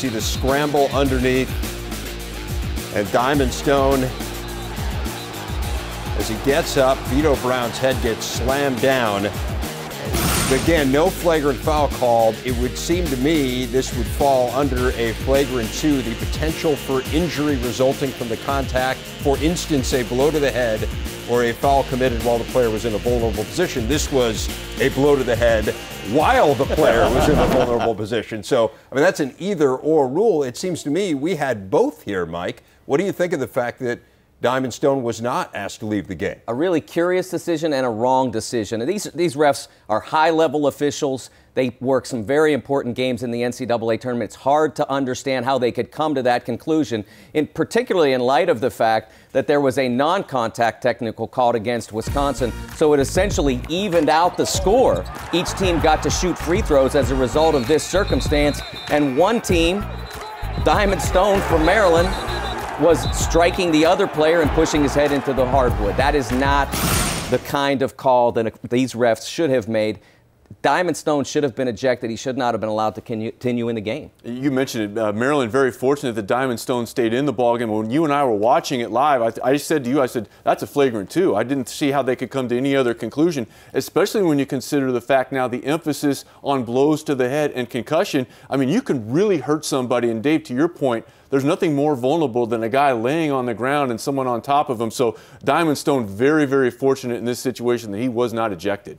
See the scramble underneath, and Diamond Stone, as he gets up, Vito Brown's head gets slammed down. Again, no flagrant foul called. It would seem to me this would fall under a flagrant 2, the potential for injury resulting from the contact, for instance, a blow to the head or a foul committed while the player was in a vulnerable position. This was a blow to the head while the player was in a vulnerable position. So, I mean, that's an either-or rule. It seems to me we had both here, Mike. What do you think of the fact that Diamond Stone was not asked to leave the game? A really curious decision and a wrong decision. And these refs are high-level officials. They work some very important games in the NCAA tournament. It's hard to understand how they could come to that conclusion, particularly in light of the fact that there was a non-contact technical called against Wisconsin. So it essentially evened out the score. Each team got to shoot free throws as a result of this circumstance. And one team, Diamond Stone from Maryland, was striking the other player and pushing his head into the hardwood. That is not the kind of call that these refs should have made. Diamond Stone should have been ejected. He should not have been allowed to continue in the game. You mentioned it. Maryland very fortunate that Diamond Stone stayed in the ballgame. When you and I were watching it live, I said to you, I said, that's a flagrant 2. I didn't see how they could come to any other conclusion, especially when you consider the fact now the emphasis on blows to the head and concussion. I mean, you can really hurt somebody. And Dave, to your point, there's nothing more vulnerable than a guy laying on the ground and someone on top of him. So Diamond Stone very, very fortunate in this situation that he was not ejected.